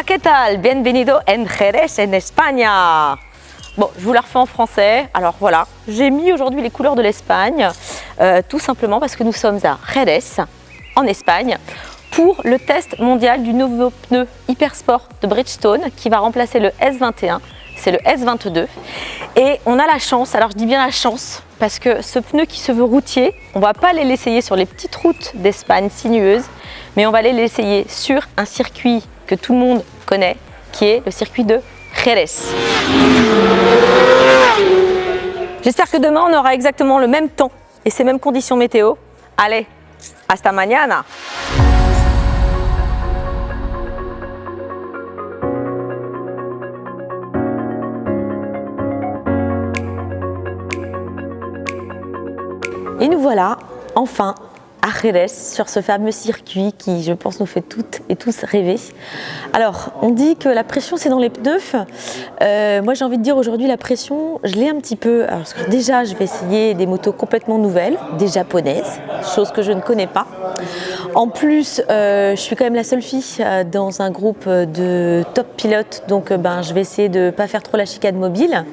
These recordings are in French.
Hola, ¿qué tal? Bienvenido en Jerez, en España. Bon, je vous la refais en français. Alors voilà, j'ai mis aujourd'hui les couleurs de l'Espagne, tout simplement parce que nous sommes à Jerez, en Espagne, pour le test mondial du nouveau pneu Hypersport de Bridgestone qui va remplacer le S21. C'est le S22 et on a la chance, alors je dis bien la chance, parce que ce pneu qui se veut routier, on ne va pas aller l'essayer sur les petites routes d'Espagne sinueuses, mais on va aller l'essayer sur un circuit que tout le monde connaît, qui est le circuit de Jerez. J'espère que demain on aura exactement le même temps et ces mêmes conditions météo. Allez, hasta mañana! Et nous voilà enfin à Jerez, sur ce fameux circuit qui, je pense, nous fait toutes et tous rêver. Alors, on dit que la pression, c'est dans les pneus. Moi, j'ai envie de dire aujourd'hui, la pression, je l'ai un petit peu. Alors, parce que déjà, je vais essayer des motos complètement nouvelles, des japonaises, chose que je ne connais pas. En plus, je suis quand même la seule fille dans un groupe de top pilotes, donc je vais essayer de ne pas faire trop la chicane mobile.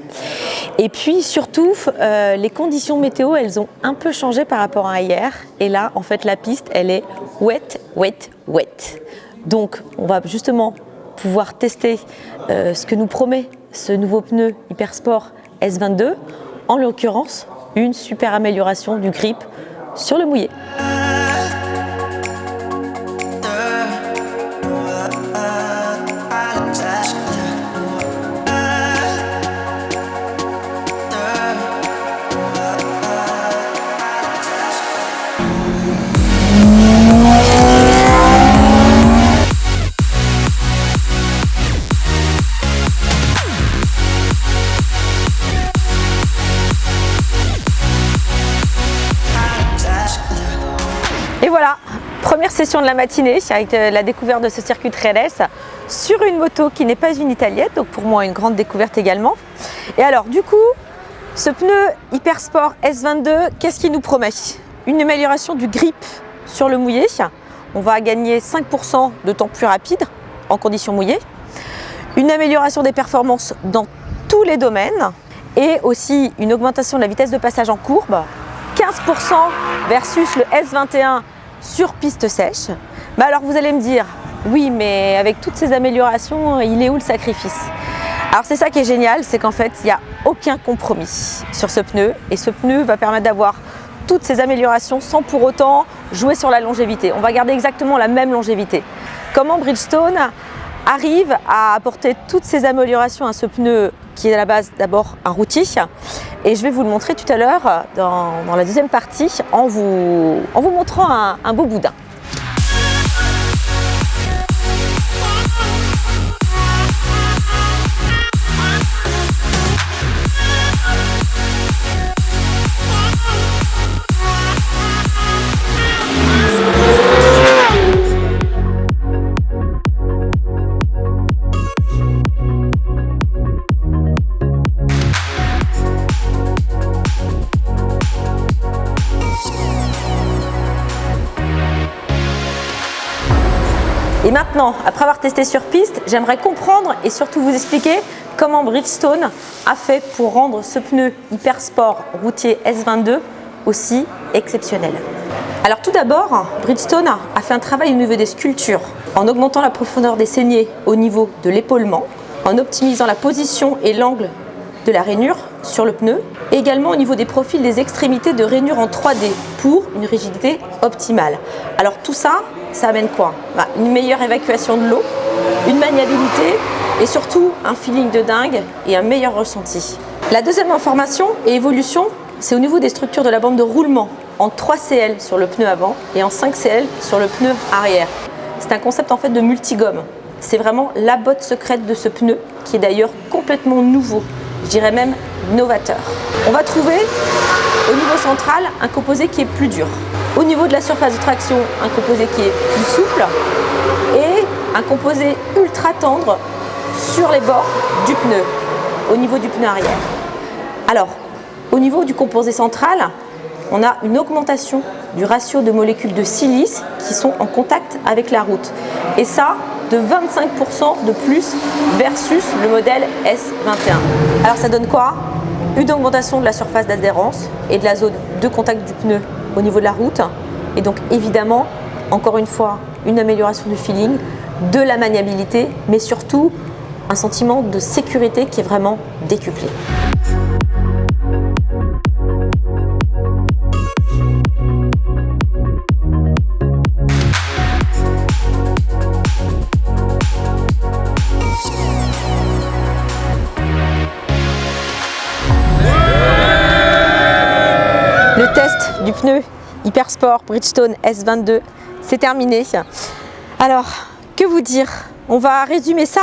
Et puis surtout, les conditions météo, elles ont un peu changé par rapport à hier. Et là, en fait, la piste, elle est wet, wet, wet. Donc, on va justement pouvoir tester ce que nous promet ce nouveau pneu Hypersport S22. En l'occurrence, une super amélioration du grip sur le mouillé. Et voilà, première session de la matinée avec la découverte de ce circuit de Jerez sur une moto qui n'est pas une italienne, donc pour moi une grande découverte également. Et alors du coup, ce pneu Hypersport S22, qu'est-ce qu'il nous promet? Une amélioration du grip sur le mouillé, on va gagner 5% de temps plus rapide en conditions mouillées, une amélioration des performances dans tous les domaines et aussi une augmentation de la vitesse de passage en courbe, 15% versus le S21 sur piste sèche. Alors vous allez me dire, oui mais avec toutes ces améliorations, il est où le sacrifice? Alors c'est ça qui est génial, c'est qu'en fait il n'y a aucun compromis sur ce pneu et ce pneu va permettre d'avoir toutes ces améliorations sans pour autant jouer sur la longévité. On va garder exactement la même longévité. Comment Bridgestone arrive à apporter toutes ces améliorations à ce pneu qui est à la base d'abord un routier, et je vais vous le montrer tout à l'heure dans la deuxième partie en vous montrant un beau boudin. Et maintenant, après avoir testé sur piste, j'aimerais comprendre et surtout vous expliquer comment Bridgestone a fait pour rendre ce pneu Hypersport routier S22 aussi exceptionnel. Alors tout d'abord, Bridgestone a fait un travail au niveau des sculptures, en augmentant la profondeur des saignées au niveau de l'épaulement, en optimisant la position et l'angle de la rainure sur le pneu, et également au niveau des profils des extrémités de rainure en 3D pour une rigidité optimale. Alors tout ça, ça amène quoi? Une meilleure évacuation de l'eau, une maniabilité et surtout un feeling de dingue et un meilleur ressenti. La deuxième information et évolution, c'est au niveau des structures de la bande de roulement en 3 CL sur le pneu avant et en 5 CL sur le pneu arrière. C'est un concept en fait de multigomme. C'est vraiment la botte secrète de ce pneu qui est d'ailleurs complètement nouveau, je dirais même novateur. On va trouver au niveau central un composé qui est plus dur. Au niveau de la surface de traction, un composé qui est plus souple et un composé ultra tendre sur les bords du pneu, au niveau du pneu arrière. Alors, au niveau du composé central, on a une augmentation du ratio de molécules de silice qui sont en contact avec la route. Et ça, de 25% de plus versus le modèle S21. Alors ça donne quoi? Une augmentation de la surface d'adhérence et de la zone de contact du pneu au niveau de la route. Et donc évidemment, encore une fois, une amélioration du feeling, de la maniabilité, mais surtout un sentiment de sécurité qui est vraiment décuplé. Le test du pneu Hypersport Bridgestone S22, c'est terminé. Alors, que vous dire? On va résumer ça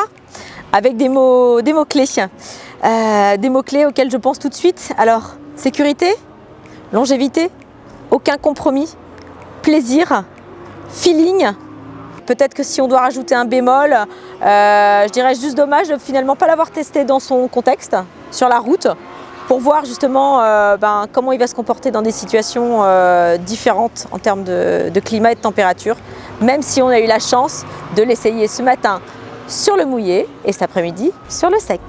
avec des mots-clés. Des mots-clés auxquels je pense tout de suite. Alors, sécurité, longévité, aucun compromis, plaisir, feeling. Peut-être que si on doit rajouter un bémol, je dirais juste dommage de finalement pas l'avoir testé dans son contexte, sur la route, pour voir justement comment il va se comporter dans des situations différentes en termes de climat et de température, même si on a eu la chance de l'essayer ce matin sur le mouillé et cet après-midi sur le sec.